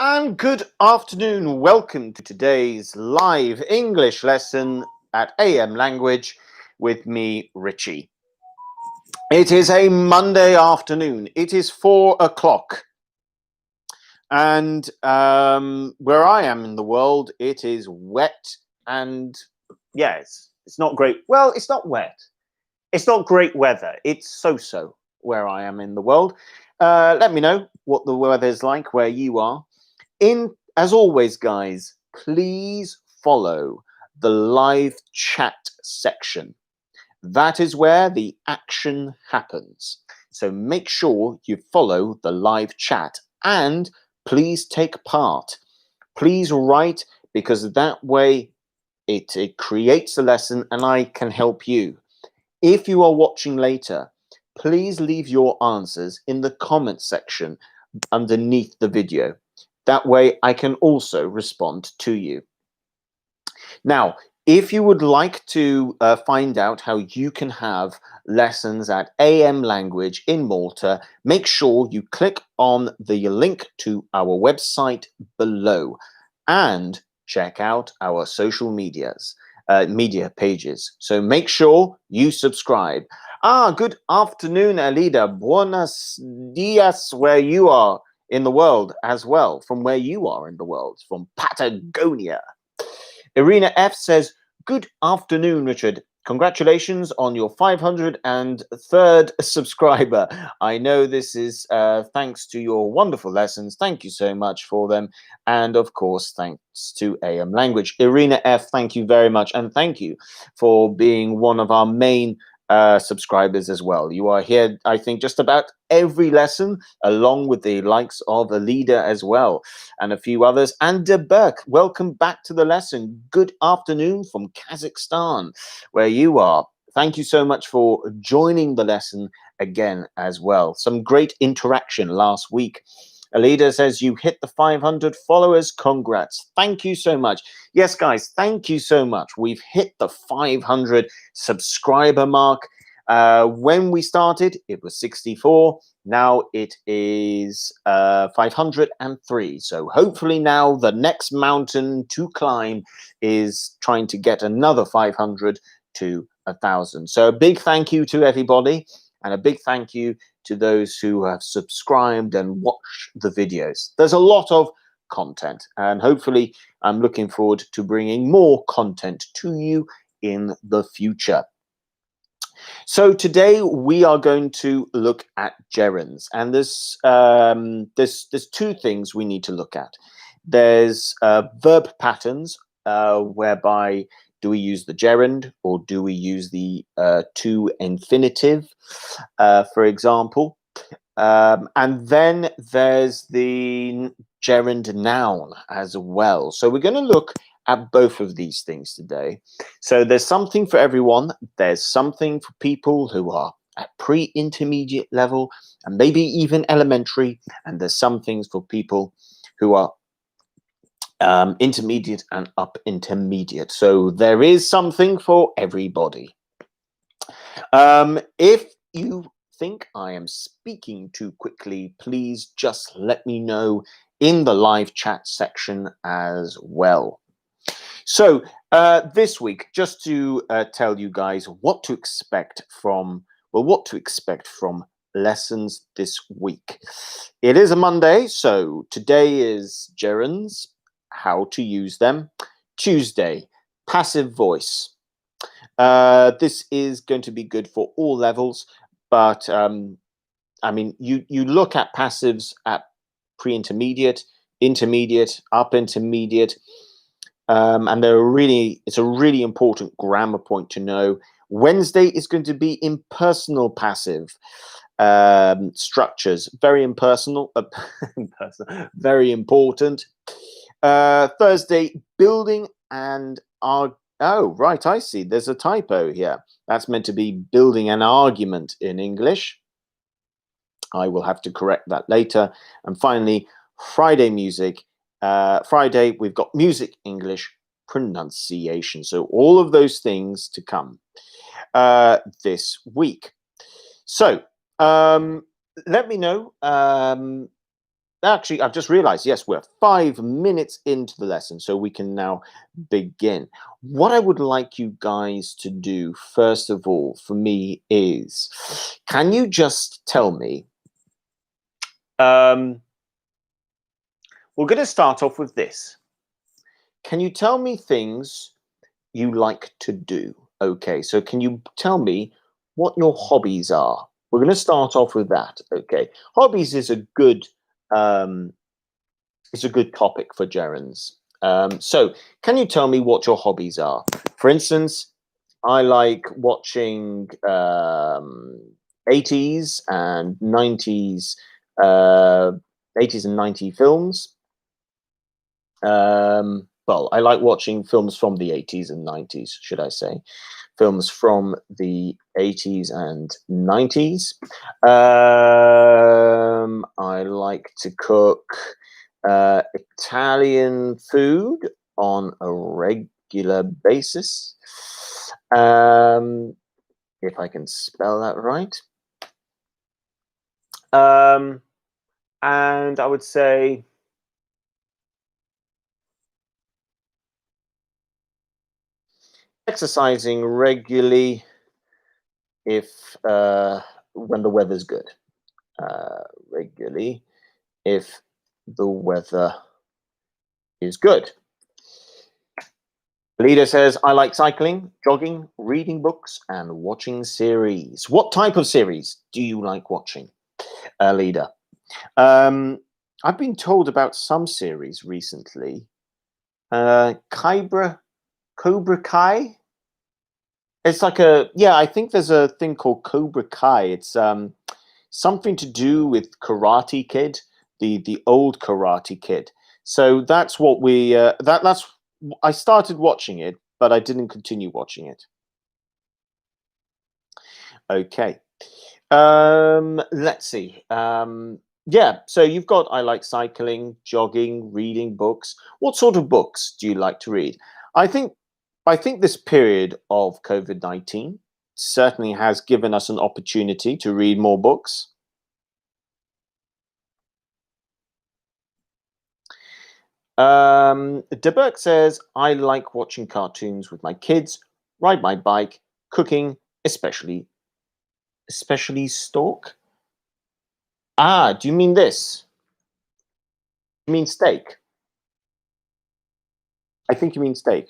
and good afternoon. Welcome to today's live English lesson at AM Language with me, Richie. It is a Monday afternoon. It is 4 o'clock. And where I am in the world, it is wet and, yes, it's not great. Well, it's not wet. It's not great weather. It's so-so where I am in the world. Let me know what the weather's like where you are. As always, guys, please follow the live chat section. That is where the action happens. So make sure you follow the live chat and please take part. Please write, because that way it creates a lesson and I can help you. If you are watching later, please leave your answers in the comment section underneath the video. That way I can also respond to you. Now, if you would like to find out how you can have lessons at AM Language in Malta, make sure you click on the link to our website below and check out our social media pages. So make sure you subscribe. Good afternoon, Alida. Buenos dias, where you are in the world as well, from where you are in the world, from Patagonia. Irina F says, good afternoon, Richard. Congratulations on your 503rd subscriber. I know this is thanks to your wonderful lessons. Thank you so much for them. And of course, thanks to AM Language. Irina F, thank you very much. And thank you for being one of our main subscribers as well. You are here, I think, just about every lesson, along with the likes of Alida as well, and a few others. And De Burke, welcome back to the lesson. Good afternoon from Kazakhstan, where you are. Thank you so much for joining the lesson again as well. Some great interaction last week. Alida says you hit the 500 followers. Congrats. Thank you so much. Yes, guys, thank you so much. We've hit the 500 subscriber mark. When we started, it was 64. Now it is 503. So hopefully now the next mountain to climb is trying to get another 500 to 1,000. So a big thank you to everybody, and a big thank you to those who have subscribed and watched the videos. There's a lot of content, and hopefully I'm looking forward to bringing more content to you in the future. So today we are going to look at gerunds, and there's two things we need to look at. There's verb patterns, whereby do we use the gerund or do we use the to infinitive, for example? And then there's the gerund noun as well. So we're going to look at both of these things today. So there's something for everyone. There's something for people who are at pre-intermediate level and maybe even elementary. And there's some things for people who are intermediate and up intermediate. So there is something for everybody. If you think I am speaking too quickly, please just let me know in the live chat section as well. So this week, just to tell you guys what to expect from, lessons this week. It is a Monday, so today is gerunds, how to use them. Tuesday, passive voice. This is going to be good for all levels, but I mean, you look at passives at pre-intermediate, intermediate, up intermediate, and it's a really important grammar point to know. Wednesday is going to be impersonal passive structures, very impersonal, very important. Thursday, building and oh, right, I see. There's a typo here. That's meant to be building an argument in English. I will have to correct that later. And finally, Friday music. Friday, we've got music, English, pronunciation. So all of those things to come this week. So let me know actually, I've just realized, yes, we're 5 minutes into the lesson, so we can now begin. What I would like you guys to do, first of all, for me is, can you just tell me, we're going to start off with this. Can you tell me things you like to do? Okay, so can you tell me what your hobbies are? We're going to start off with that. Okay, hobbies is a good topic for gerunds. So can you tell me what your hobbies are? For instance, I like watching 80s and 90s 80s and 90s films. Well, I like watching films from the 80s and 90s, should I say. Films from the 80s and 90s. I like to cook Italian food on a regular basis. If I can spell that right. And I would say exercising regularly if when the weather's good. Regularly if the weather is good. Leader says, I like cycling, jogging, reading books, and watching series. What type of series do you like watching, Leader? I've been told about some series recently. Cobra Kai. It's like I think there's a thing called Cobra Kai. It's something to do with Karate Kid, the old Karate Kid. So that's what that's I started watching it, but I didn't continue watching it. Okay. Let's see. Yeah, so you've got I like cycling, jogging, reading books. What sort of books do you like to read? I think this period of COVID-19 certainly has given us an opportunity to read more books. DeBerk says, I like watching cartoons with my kids, ride my bike, cooking, especially stalk. Ah, do you mean this? You mean steak? I think you mean steak.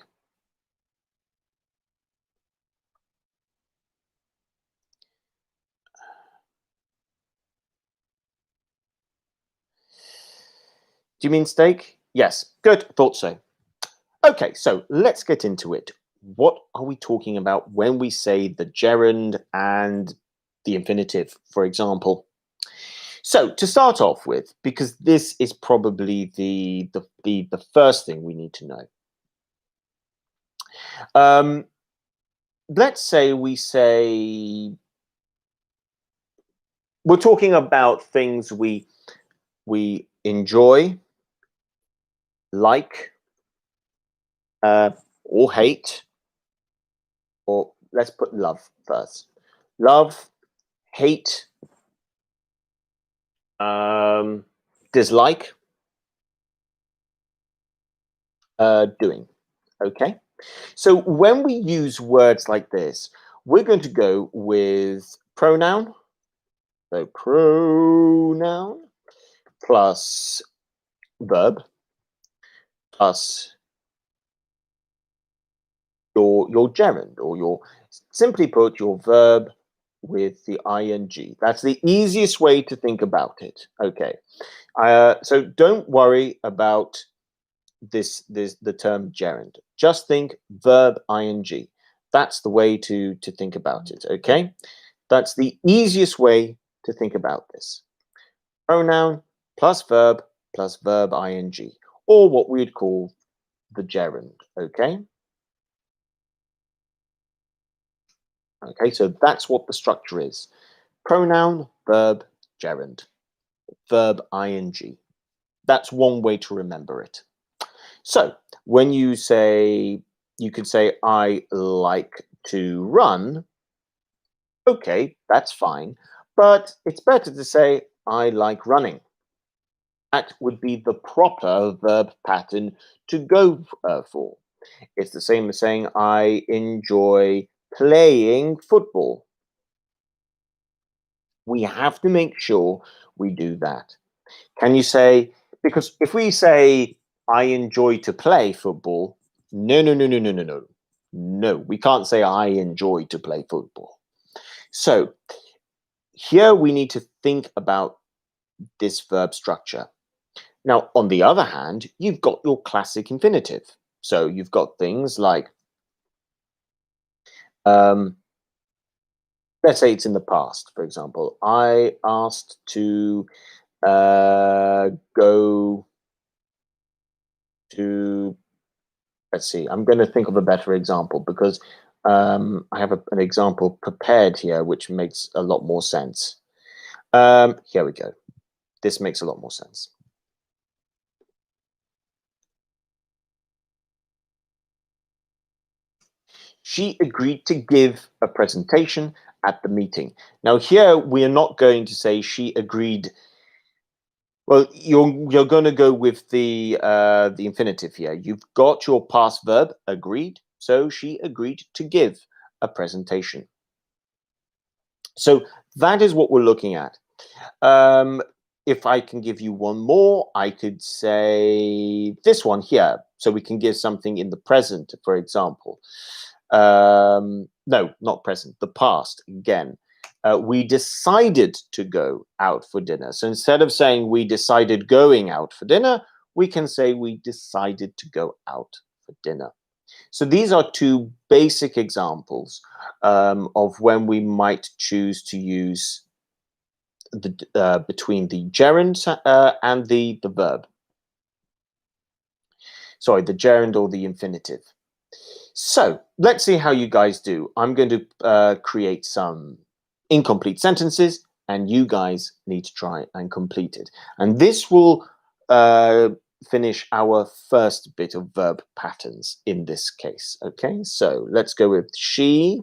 Do you mean steak? Yes. Good. Thought so. Okay, so let's get into it. What are we talking about when we say the gerund and the infinitive, for example? So to start off with, because this is probably the first thing we need to know. Let's say we're talking about things we enjoy, like, or hate, or let's put love first. Love, hate, dislike, doing. Okay. So when we use words like this, we're going to go with pronoun. So pronoun plus verb plus your gerund, or your, simply put, your verb with the ing. That's the easiest way to think about it. Okay. So don't worry about the term gerund. Just think verb ing. That's the way to think about it. Okay. That's the easiest way to think about this. Pronoun plus verb ing, or what we'd call the gerund. Okay. Okay, so that's what the structure is. Pronoun, verb, gerund. Verb ing. That's one way to remember it. So when you say, you could say, I like to run. Okay, that's fine. But it's better to say, I like running. That would be the proper verb pattern to go for. It's the same as saying, I enjoy playing football. We have to make sure we do that. Can you say, because if we say, I enjoy to play football, no, no, no, no, no, no, no. No, we can't say, I enjoy to play football. So here we need to think about this verb structure. Now, on the other hand, you've got your classic infinitive. So you've got things like, let's say it's in the past, for example. I asked to go to, let's see, I'm going to think of a better example because I have an example prepared here which makes a lot more sense. Here we go. This makes a lot more sense. She agreed to give a presentation at the meeting. Now here we are not going to say she agreed. Well, you're going to go with the infinitive here. You've got your past verb agreed, so she agreed to give a presentation. So that is what we're looking at. If I can give you one more, I could say this one here. So we can give something in the present, for example. No, not present, the past again. We decided to go out for dinner. So instead of saying we decided going out for dinner, we can say we decided to go out for dinner. So these are two basic examples of when we might choose to use the between the gerund and the verb. Sorry, the gerund or the infinitive. So let's see how you guys do. I'm going to create some incomplete sentences, and you guys need to try and complete it. And this will finish our first bit of verb patterns in this case. Okay, so let's go with she.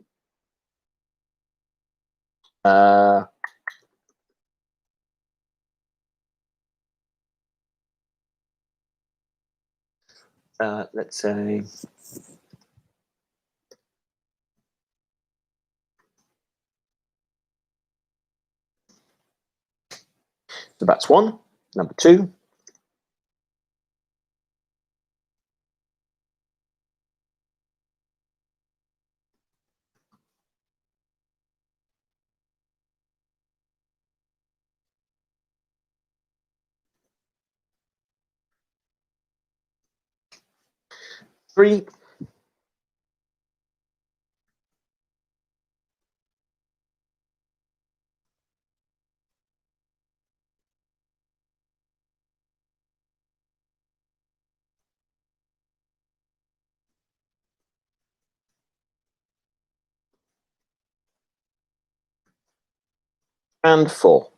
Let's say so that's one. Number two. Three. And four.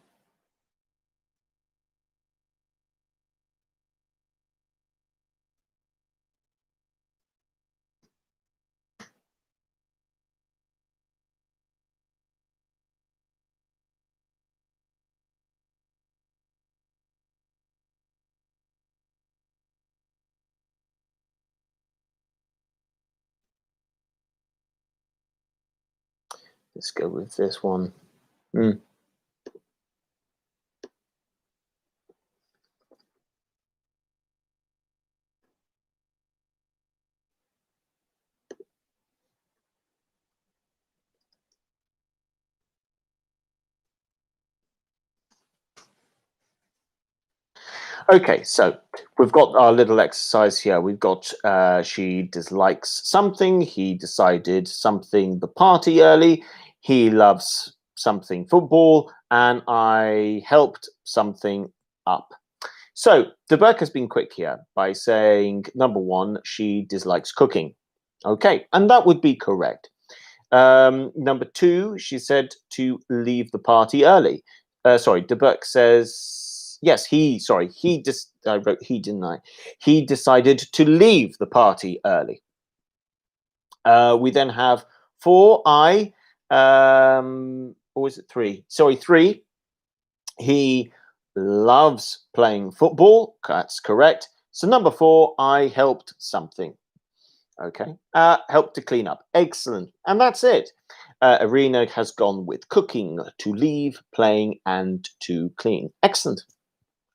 Let's go with this one. Okay, so we've got our little exercise here. We've got she dislikes something, he decided something the party early, he loves something football, and I helped something up. So the Burke has been quick here by saying, number one, she dislikes cooking. Okay, and that would be correct. Number two, she said to leave the party early. Sorry, De Burke says yes. I wrote he, didn't I? He decided to leave the party early. We then have four. Or was it three? Sorry, three. He loves playing football. That's correct. So number 4, I helped something. Okay, help to clean up. Excellent. And that's it. Irina has gone with cooking, to leave, playing, and to clean. Excellent.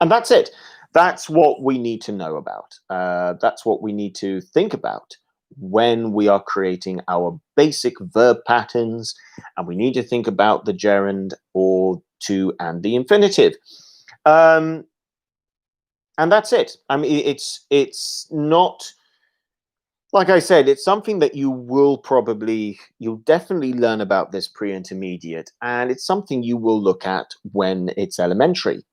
And that's it. That's what we need to know about. That's what we need to think about when we are creating our basic verb patterns. And we need to think about the gerund or to and the infinitive. And that's it. I mean, it's not, like I said, it's something that you'll definitely learn about this pre-intermediate, and it's something you will look at when it's elementary.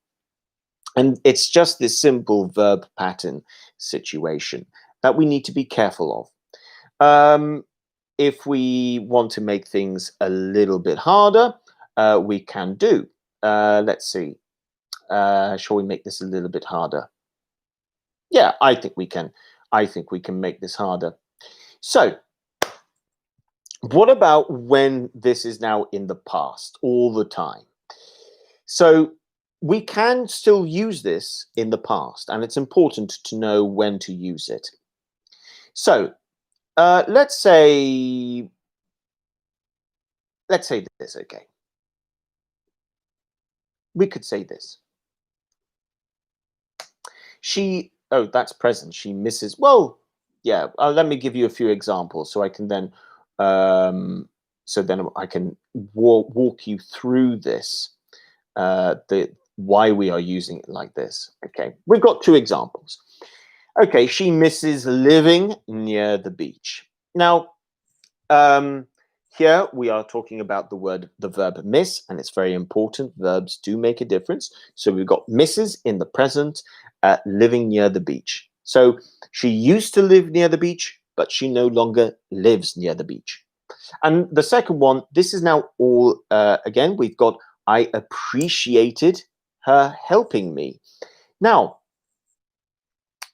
And it's just this simple verb pattern situation that we need to be careful of. If we want to make things a little bit harder, we can do. Let's see. Shall we make this a little bit harder? Yeah, I think we can. I think we can make this harder. So, what about when this is now in the past all the time? So, we can still use this in the past, and it's important to know when to use it. So, let's say this, okay. We could say this. Oh, that's present. She misses, well, yeah, let me give you a few examples so I can then, I can walk you through this, why we are using it like this. Okay, we've got 2 examples. Okay, she misses living near the beach. Now, here we are talking about the verb miss, and it's very important. Verbs do make a difference. So we've got misses in the present, living near the beach. So she used to live near the beach, but she no longer lives near the beach. And the second one, this is now all, again, we've got I appreciated her helping me. Now,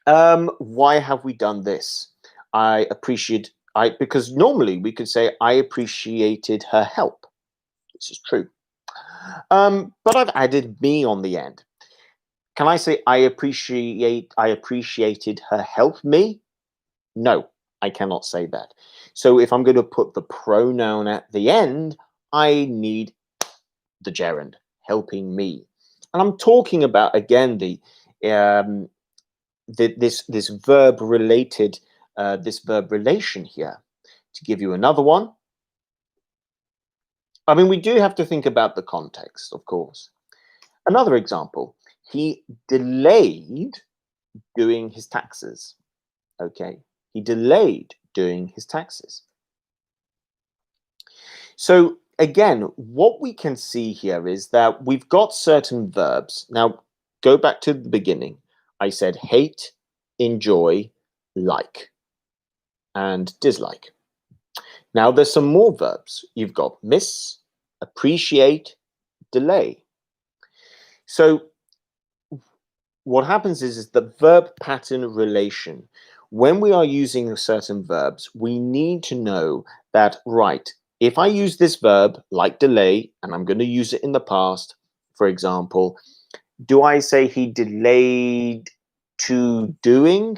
why have we done this? Because normally we could say I appreciated her help. This is true. But I've added me on the end. Can I say I appreciated her help me? No, I cannot say that. So if I'm going to put the pronoun at the end, I need the gerund, helping me. And I'm talking about, again, this verb related, this verb relation here. To give you another one, I mean, we do have to think about the context, of course. Another example, he delayed doing his taxes. Okay, he delayed doing his taxes. So again, what we can see here is that we've got certain verbs. Now, go back to the beginning. I said hate, enjoy, like, and dislike. Now, there's some more verbs. You've got miss, appreciate, delay. So what happens is the verb pattern relation. When we are using certain verbs, we need to know that, right, if I use this verb like delay, and I'm going to use it in the past, for example, do I say he delayed to doing?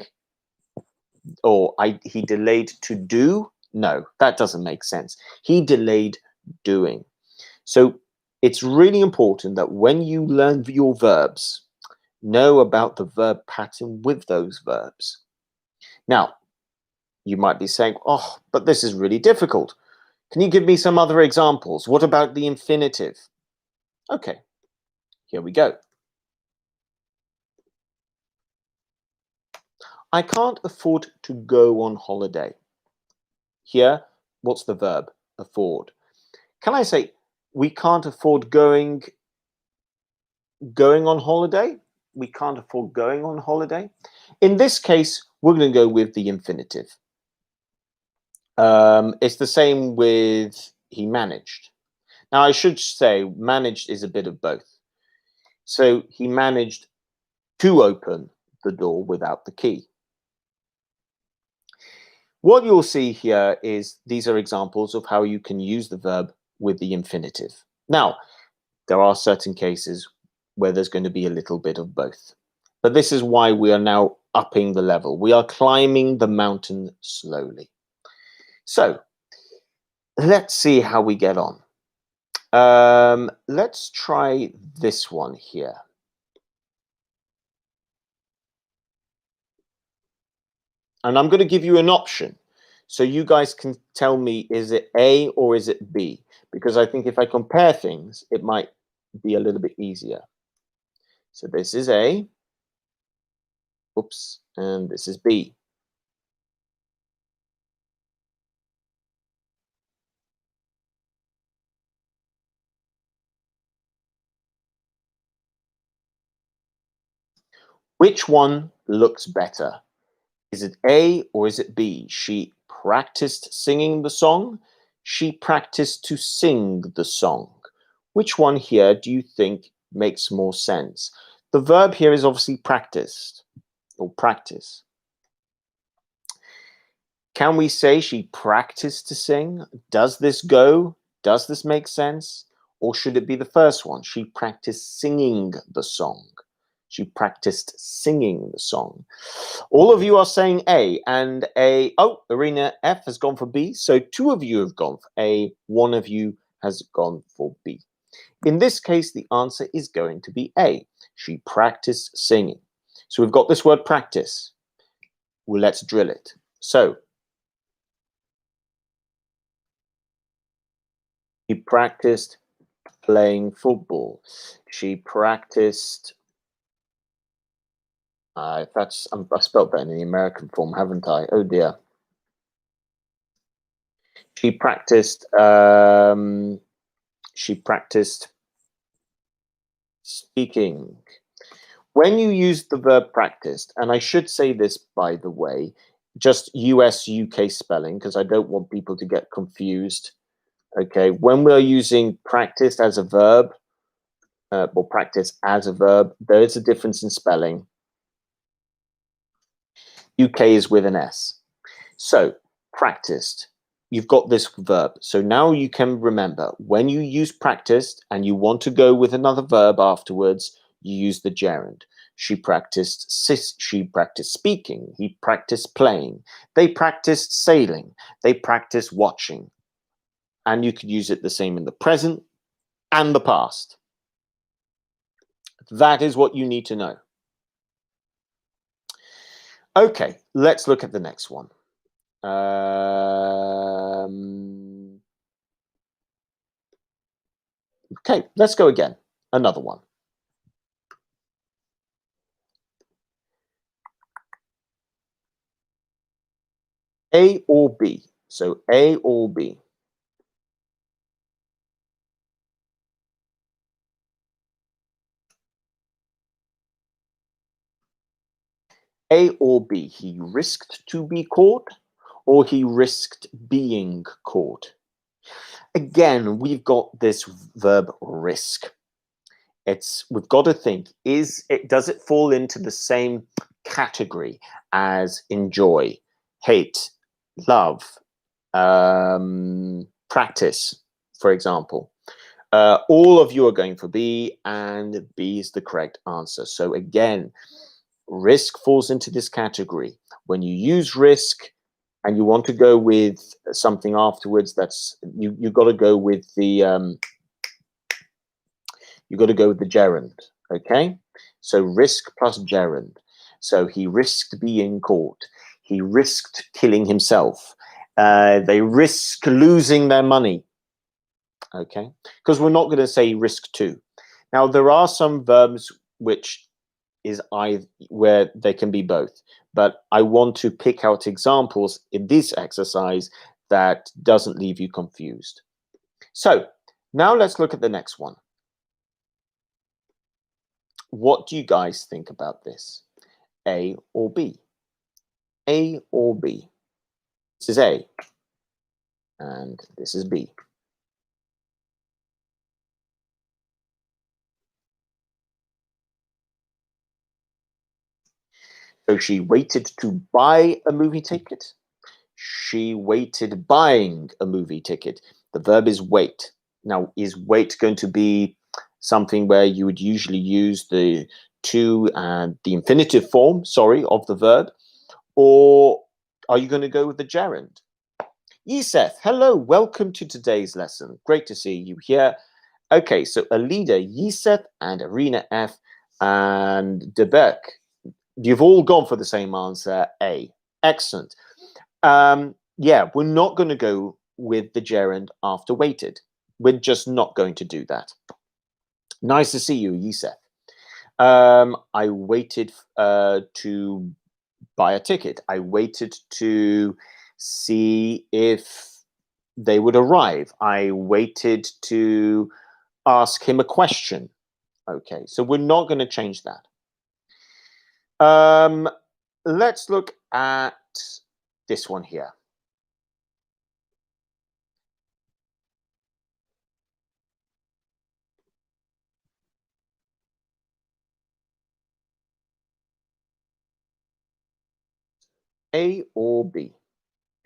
Or he delayed to do? No, that doesn't make sense. He delayed doing. So it's really important that when you learn your verbs, know about the verb pattern with those verbs. Now, you might be saying, oh, but this is really difficult. Can you give me some other examples? What about the infinitive? Okay, here we go. I can't afford to go on holiday. Here, what's the verb? Afford. Can I say, we can't afford going on holiday? We can't afford going on holiday. In this case, we're going to go with the infinitive. It's the same with he managed. Now, I should say managed is a bit of both. So he managed to open the door without the key. What you'll see here is these are examples of how you can use the verb with the infinitive. Now, there are certain cases where there's going to be a little bit of both. But this is why we are now upping the level. We are climbing the mountain slowly. So let's see how we get on. Let's try this one here. And I'm going to give you an option. So you guys can tell me, is it A or is it B? Because I think if I compare things, it might be a little bit easier. So this is A. Oops. And this is B. Which one looks better? Is it A or is it B? She practiced singing the song. She practiced to sing the song. Which one here do you think makes more sense? The verb here is obviously practiced or practice. Can we say she practiced to sing? Does this go? Does this make sense? Or should it be the first one? She practiced singing the song. She practiced singing the song. All of you are saying A and A. Oh, Arena F has gone for B. So 2 of you have gone for A. 1 of you has gone for B. In this case, the answer is going to be A. She practiced singing. So we've got this word practice. Well, let's drill it. So she practiced playing football. She practiced. I spelled that in the American form, haven't I? Oh dear. She practiced. She practiced speaking. When you use the verb practiced, and I should say this, by the way, just US, UK spelling, because I don't want people to get confused. Okay, when we're using practiced as a verb, or practice as a verb, there is a difference in spelling. UK is with an S. So, practiced. You've got this verb. So now you can remember, when you use practiced and you want to go with another verb afterwards, you use the gerund. She practiced speaking. He practiced playing. They practiced sailing. They practiced watching. And you could use it the same in the present and the past. That is what you need to know. Okay, let's look at the next one. Okay, let's go again. Another one. A or B. So A or B. A or B. He risked to be caught, or he risked being caught. Again, we've got this verb risk. We've got to think, does it fall into the same category as enjoy, hate, love, practice, for example? All of you are going for B, and B is the correct answer. So again, risk falls into this category. When you use risk and you want to go with something afterwards, that's you got to go with the gerund. Okay, so risk plus gerund. So he risked being caught. He risked killing himself. They risk losing their money. Okay, because we're not going to say risk to. Now there are some verbs which is where they can be both, but I want to pick out examples in this exercise that doesn't leave you confused. So now let's look at the next one. What do you guys think about this? A or B? A or B? This is A, and this is B. So she waited to buy a movie ticket. She waited buying a movie ticket. The verb is wait. Now, is wait going to be something where you would usually use the to and the infinitive form, of the verb, or are you going to go with the gerund? Yiseth, hello, welcome to today's lesson. Great to see you here. Okay, so Alida, Yiseth, and Arena F, and Debek, you've all gone for the same answer, A. Excellent. Yeah, we're not going to go with the gerund after waited. We're just not going to do that. Nice to see you, Yiseth. I waited to buy a ticket. I waited to see if they would arrive. I waited to ask him a question. Okay, so we're not going to change that. Let's look at this one here. A or B?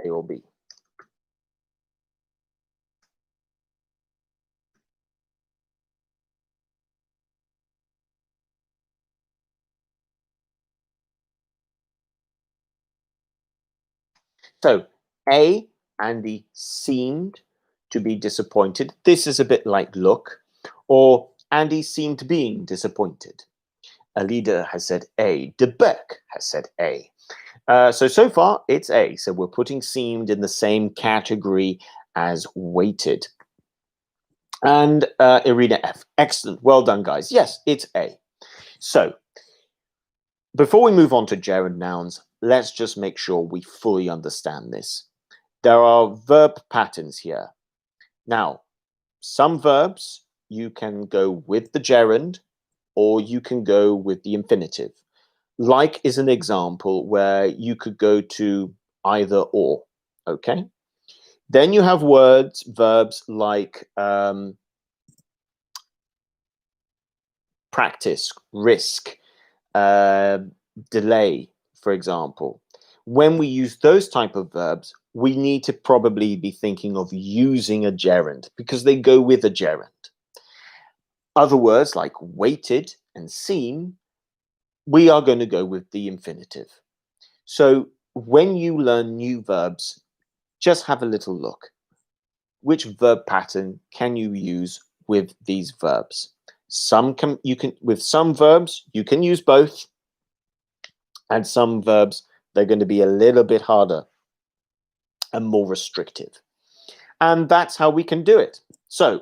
A or B? So A, Andy seemed to be disappointed. This is a bit like look, or Andy seemed being disappointed. Alida has said A. Debek has said A. So far it's A. So we're putting seemed in the same category as waited. And Irina F. Excellent. Well done, guys. Yes, it's A. So before we move on to gerund nouns, let's just make sure we fully understand this. There are verb patterns here. Now, some verbs you can go with the gerund or you can go with the infinitive. Like is an example where you could go to either or, okay? Then you have verbs like practice, risk, delay, for example. When we use those type of verbs, we need to probably be thinking of using a gerund because they go with a gerund. Other words like waited and seem, we are going to go with the infinitive. So when you learn new verbs, just have a little look. Which verb pattern can you use with these verbs? With some verbs, you can use both. And some verbs, they're going to be a little bit harder and more restrictive. And that's how we can do it. So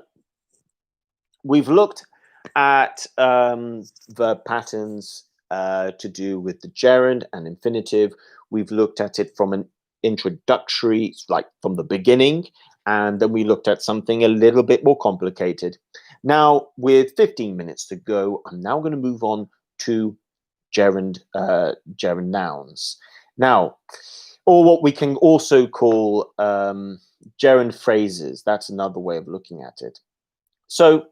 we've looked at verb patterns to do with the gerund and infinitive. We've looked at it from an introductory, like from the beginning, and then we looked at something a little bit more complicated. Now, with 15 minutes to go, I'm now going to move on to gerund nouns. Now, or what we can also call gerund phrases. That's another way of looking at it. So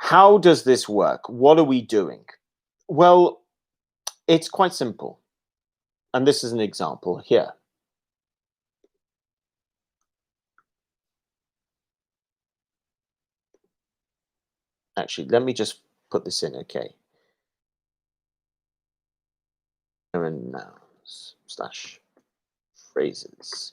how does this work? What are we doing? Well, it's quite simple. And this is an example here. Actually, let me just put this in, okay. Gerund nouns / phrases.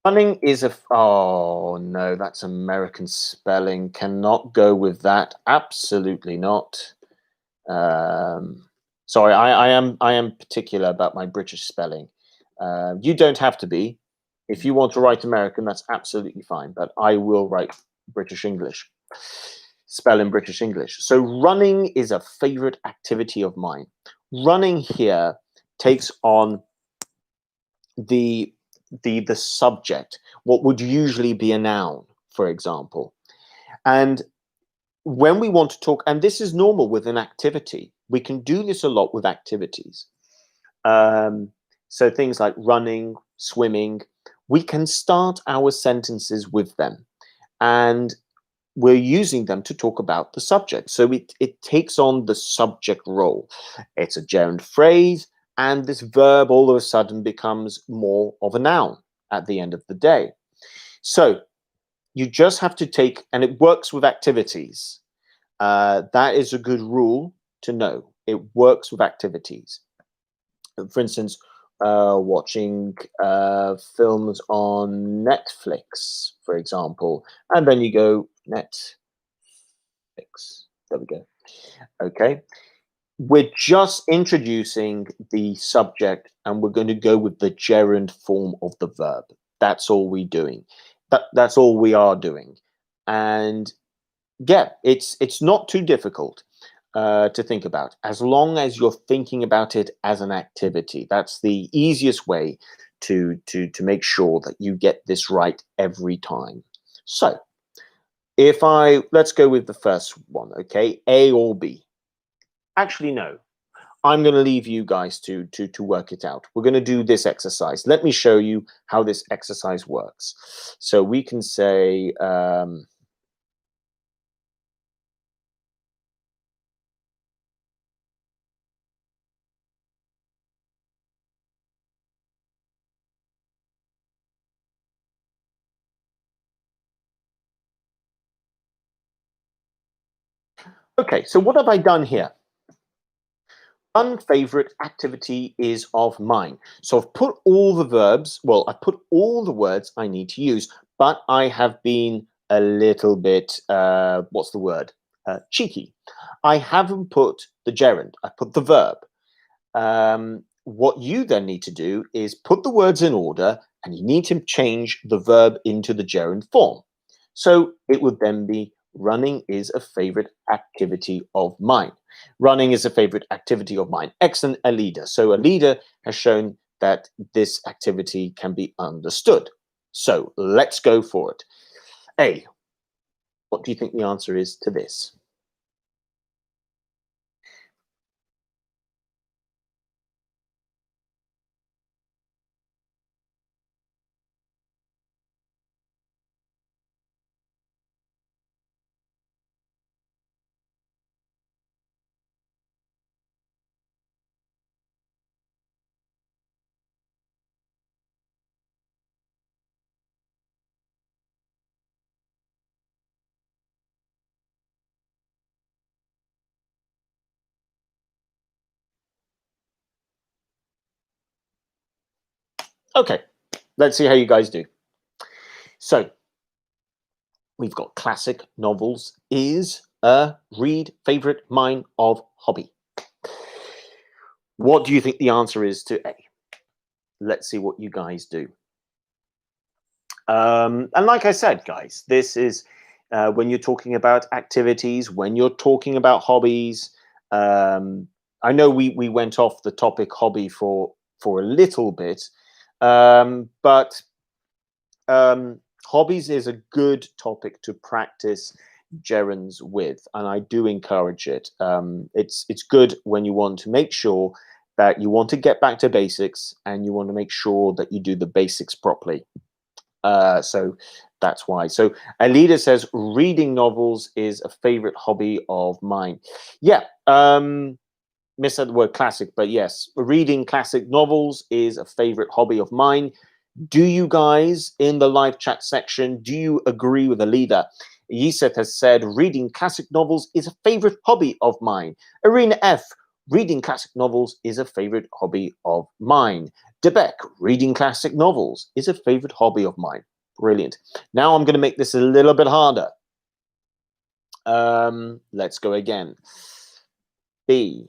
Running is oh no, that's American spelling. Cannot go with that. Absolutely not. Sorry, I am particular about my British spelling. You don't have to be. If you want to write American, that's absolutely fine. But I will write British English. Spell in British English. So running is a favorite activity of mine. Running here takes on the subject, what would usually be a noun, for example. And when we want to talk, and this is normal with an activity, we can do this a lot with activities. So things like running, swimming, we can start our sentences with them. And we're using them to talk about the subject. So it takes on the subject role. It's a gerund phrase, and this verb all of a sudden becomes more of a noun at the end of the day. So you just have to take, and it works with activities. That is a good rule to know. It works with activities. For instance, watching films on Netflix, for example, and then you go Netflix. There we go. Okay. We're just introducing the subject and we're going to go with the gerund form of the verb. That's all we're doing. That's all we are doing. And yeah, it's not too difficult to think about, as long as you're thinking about it as an activity. That's the easiest way to make sure that you get this right every time. So let's go with the first one, okay? A or B. Actually, no. I'm going to leave you guys to work it out. We're going to do this exercise. Let me show you how this exercise works. So we can say, okay, so what have I done here? One favorite activity is of mine. So I've put all the verbs, well, I've put all the words I need to use, but I have been a little bit, what's the word? Cheeky. I haven't put the gerund, I put the verb. What you then need to do is put the words in order and you need to change the verb into the gerund form. So it would then be running is a favorite activity of mine. Running is a favorite activity of mine. Excellent, Alida. So Alida has shown that this activity can be understood. So let's go for it. A, what do you think the answer is to this? Okay, let's see how you guys do. So we've got classic novels is a read favorite mine of hobby. What do you think the answer is to A? Let's see what you guys do. And like I said, guys, this is when you're talking about activities, when you're talking about hobbies. I know we went off the topic hobby for a little bit, but hobbies is a good topic to practice gerunds with, and I do encourage it. It's good when you want to make sure that you want to get back to basics and you want to make sure that you do the basics properly. So that's why. So Alida says reading novels is a favorite hobby of mine. Yeah, missaid the word classic, but yes, reading classic novels is a favorite hobby of mine. Do you guys in the live chat section, do you agree with Alida? Yusef has said reading classic novels is a favorite hobby of mine. Arena F, reading classic novels is a favorite hobby of mine. Debeck, reading classic novels is a favorite hobby of mine. Brilliant. Now I'm going to make this a little bit harder. Let's go again. B.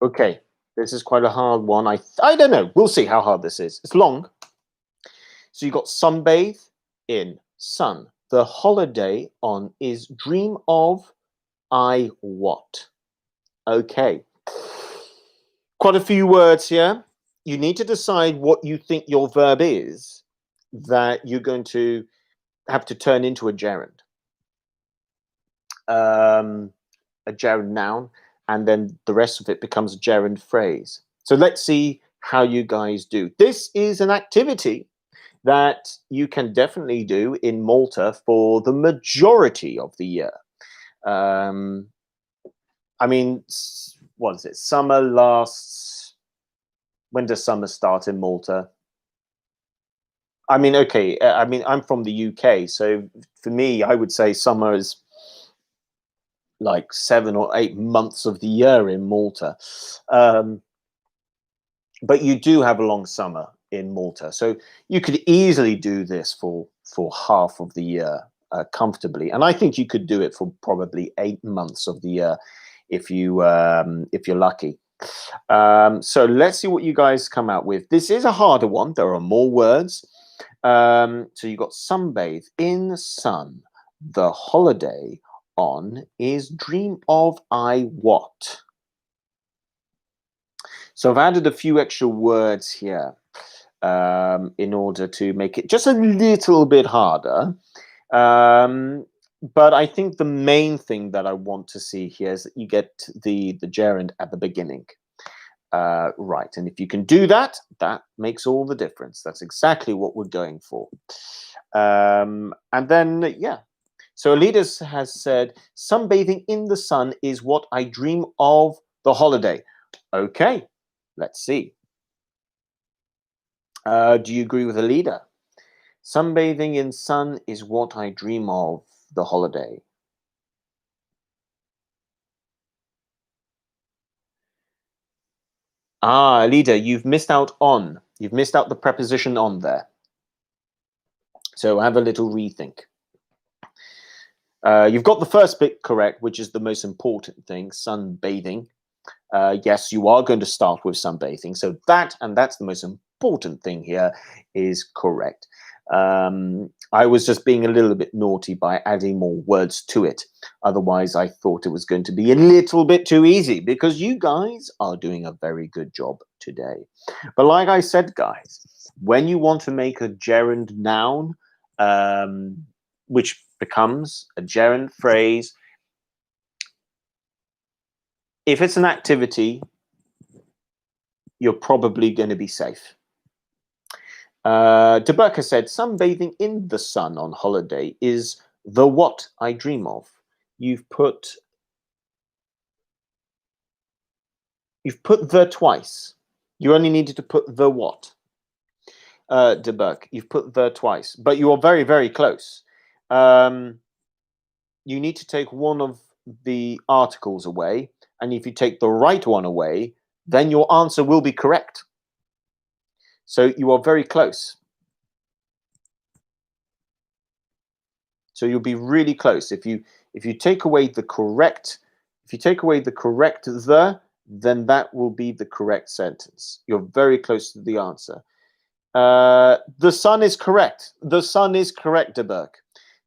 Okay, this is quite a hard one. I don't know. We'll see how hard this is. It's long. So you got sunbathe, in sun. The holiday on is dream of I what? Okay. Quite a few words here. You need to decide what you think your verb is that you're going to have to turn into a gerund. A gerund noun, and then the rest of it becomes a gerund phrase. So let's see how you guys do. This is an activity that you can definitely do in Malta for the majority of the year. I mean, what is it? Summer lasts. When does summer start in Malta? I mean, okay. I mean, I'm from the UK, so for me, I would say summer is like 7 or 8 months of the year in Malta. But you do have a long summer in Malta, so you could easily do this for half of the year comfortably, and I think you could do it for probably 8 months of the year if you're lucky. So let's see what you guys come out with. This is a harder one. There are more words. So you got sunbathe in the sun. The holiday on is dream of I what? So I've added a few extra words here in order to make it just a little bit harder. But I think the main thing that I want to see here is that you get the gerund at the beginning. Right, and if you can do that, that makes all the difference. That's exactly what we're going for. And then, yeah. So Alida has said, sunbathing in the sun is what I dream of the holiday. Okay, let's see. Do you agree with Alida? Sunbathing in sun is what I dream of the holiday. Ah, Alida, you've missed out on. You've missed out the preposition on there. So have a little rethink. You've got the first bit correct, which is the most important thing, sunbathing. Yes, you are going to start with sunbathing. So that's the most important thing here, is correct. I was just being a little bit naughty by adding more words to it. Otherwise, I thought it was going to be a little bit too easy, because you guys are doing a very good job today. But like I said, guys, when you want to make a gerund noun, which becomes a gerund phrase, if it's an activity, you're probably going to be safe. Deburka said, sunbathing in the sun on holiday is the what I dream of. You've put the twice. You only needed to put the what. Deburk, you've put the twice, but you are very, very close. You need to take one of the articles away, and if you take the right one away, then your answer will be correct. So you are very close. So you'll be really close. If you take away the correct, then that will be the correct sentence. You're very close to the answer. The sun is correct. The sun is correct, Deburk.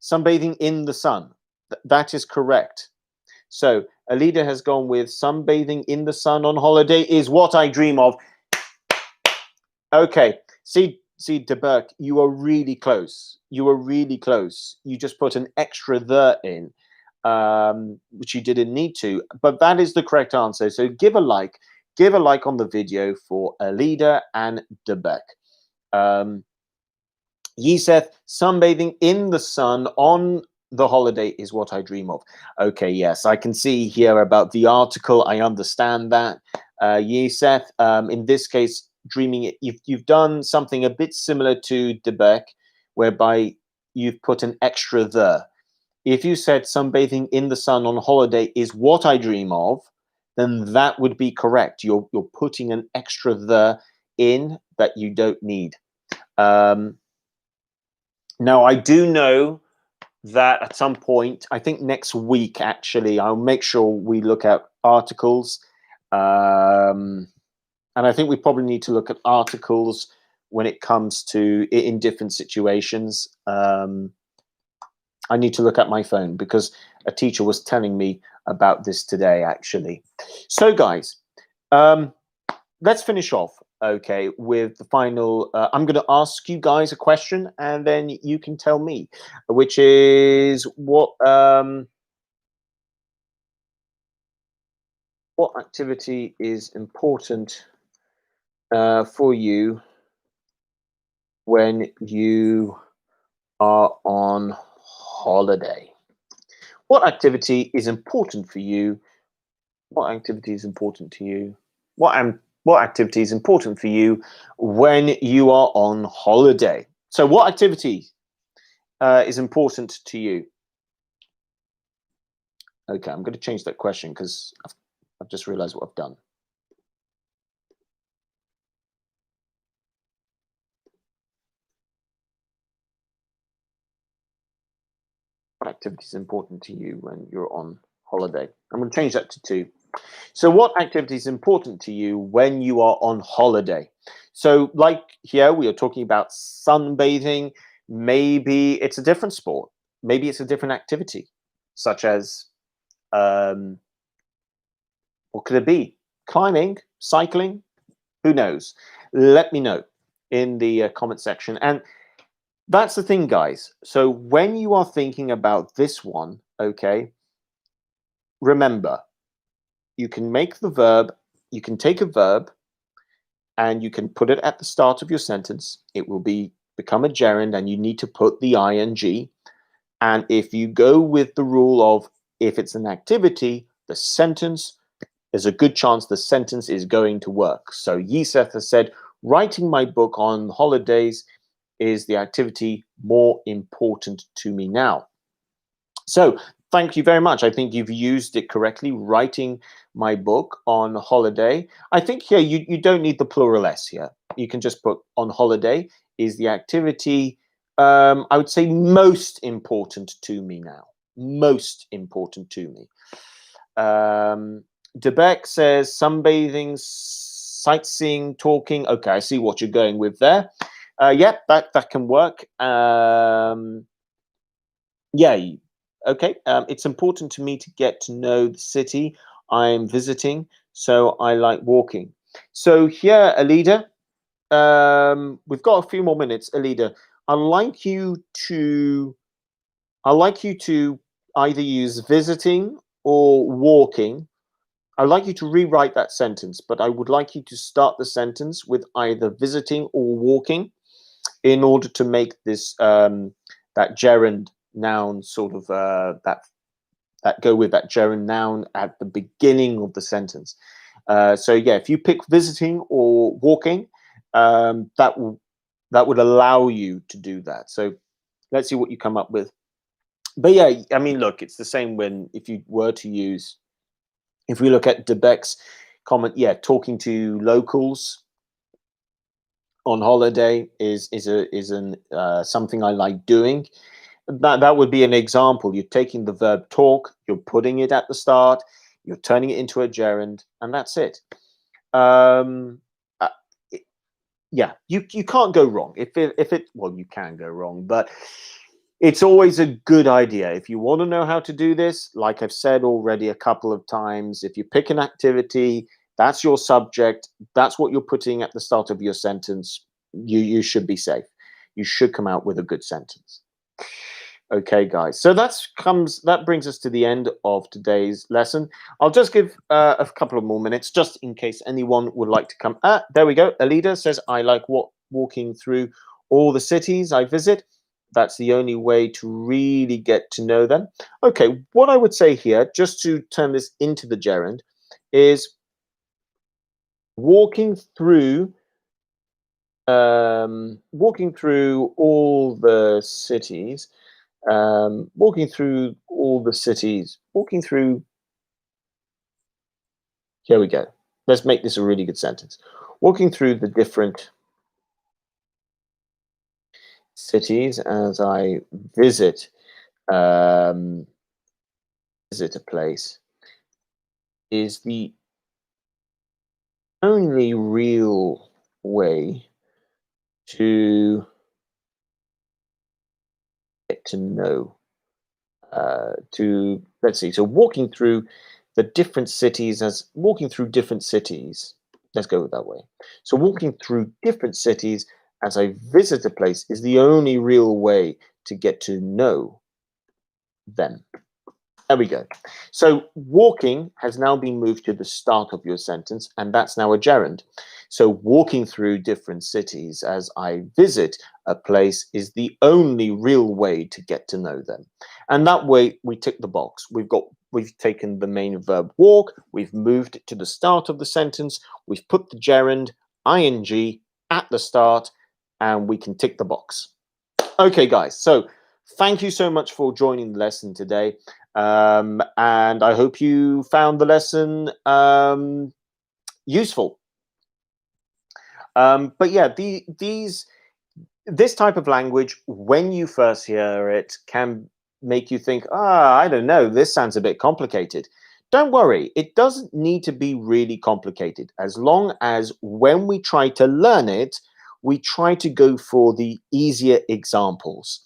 Sunbathing in the sun. That is correct. So Alida has gone with sunbathing in the sun on holiday is what I dream of. Okay. See, Deburk, you are really close. You are really close. You just put an extra the in, which you didn't need to. But that is the correct answer. So give a like. Give a like on the video for Alida and Deburk. Yeseth, sunbathing in the sun on the holiday is what I dream of. Okay, yes, I can see here about the article. I understand that. Yeseth, in this case, dreaming it, you've done something a bit similar to Debec, whereby you've put an extra the. If you said sunbathing in the sun on holiday is what I dream of, then that would be correct. You're putting an extra the in that you don't need. Now, I do know that at some point, I think next week, actually, I'll make sure we look at articles. And I think we probably need to look at articles when it comes to in different situations. I need to look at my phone because a teacher was telling me about this today, actually. So, guys, let's finish off, okay, with the final. I'm going to ask you guys a question, and then you can tell me, which is what activity is important for you when you are on holiday? What activity is important for you? What activity is important to you? What activity is important for you when you are on holiday? So, what activity is important to you? Okay, I'm going to change that question because I've just realized what I've done. What activity is important to you when you're on holiday? I'm going to change that to 2. So, what activity is important to you when you are on holiday? So, like here, we are talking about sunbathing. Maybe it's a different sport. Maybe it's a different activity, such as what could it be? Climbing, cycling, who knows? Let me know in the comment section. And that's the thing, guys. So, when you are thinking about this one, okay, remember, you can make the verb, you can take a verb and you can put it at the start of your sentence. It will become a gerund, and you need to put the ing. And if you go with the rule of if it's an activity, the sentence, there's a good chance the sentence is going to work. So Yiseth has said, writing my book on holidays is the activity more important to me now. So thank you very much. I think you've used it correctly, writing my book on holiday. I think here you don't need the plural S here. You can just put on holiday is the activity, I would say, most important to me now. Most important to me. Debeck says sunbathing, sightseeing, talking. Okay, I see what you're going with there. Yeah, that can work. Yeah, okay. It's important to me to get to know the city I'm visiting, so I like walking. So here, Alida, we've got a few more minutes. Alida, I'd like you to, I'd like you to either use visiting or walking. I'd like you to rewrite that sentence, but I would like you to start the sentence with either visiting or walking in order to make this that gerund noun sort of that go with that gerund noun at the beginning of the sentence. So yeah, if you pick visiting or walking, that would allow you to do that. So let's see what you come up with. But yeah, I mean, look, it's the same when if you were to use, if we look at Debeck's comment, yeah, talking to locals on holiday is something I like doing. That would be an example. You're taking the verb talk, you're putting it at the start, you're turning it into a gerund, and that's it. Um, uh, yeah, you can't go wrong. If it well, you can go wrong, but it's always a good idea. If you want to know how to do this, like I've said already a couple of times, if you pick an activity, that's your subject, that's what you're putting at the start of your sentence, you should be safe. You should come out with a good sentence. Okay, guys. So that brings us to the end of today's lesson. I'll just give a couple of more minutes, just in case anyone would like to come. There we go. Alida says, "I like walking through all the cities I visit. That's the only way to really get to know them." Okay, what I would say here, just to turn this into the gerund, is walking through all the cities. Walking through all the cities, walking through, here we go. Let's make this a really good sentence. Walking through the different cities as I visit visit a place is the only real way to get to know. Let's see. So walking through the different cities as walking through different cities. Let's go that way. So walking through different cities as I visit a place is the only real way to get to know them. There we go. So walking has now been moved to the start of your sentence, and that's now a gerund. So walking through different cities as I visit a place is the only real way to get to know them. And that way we tick the box. We've taken the main verb walk, we've moved it to the start of the sentence, we've put the gerund ing at the start, and we can tick the box. Okay, guys, so thank you so much for joining the lesson today. And I hope you found the lesson useful. But yeah, this type of language, when you first hear it, can make you think, I don't know, this sounds a bit complicated. Don't worry, it doesn't need to be really complicated, as long as when we try to learn it, we try to go for the easier examples.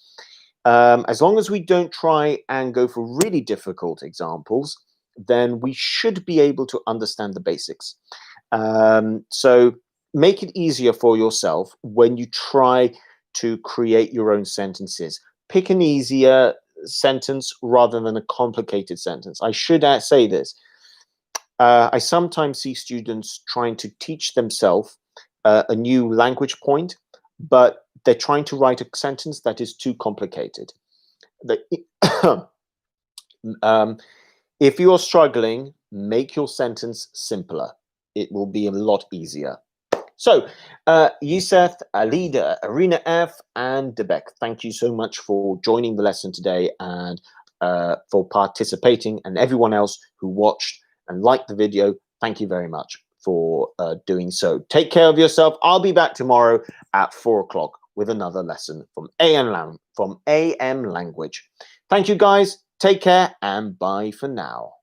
As long as we don't try and go for really difficult examples, then we should be able to understand the basics. So make it easier for yourself when you try to create your own sentences. Pick an easier sentence rather than a complicated sentence. I should say this. I sometimes see students trying to teach themselves a new language point, but they're trying to write a sentence that is too complicated. If you're struggling, make your sentence simpler. It will be a lot easier. So, Youssef, Alida, Arena F, and Debek, thank you so much for joining the lesson today and for participating. And everyone else who watched and liked the video, thank you very much for doing so. Take care of yourself. I'll be back tomorrow at 4 o'clock with another lesson from AM Language. Thank you, guys. Take care and bye for now.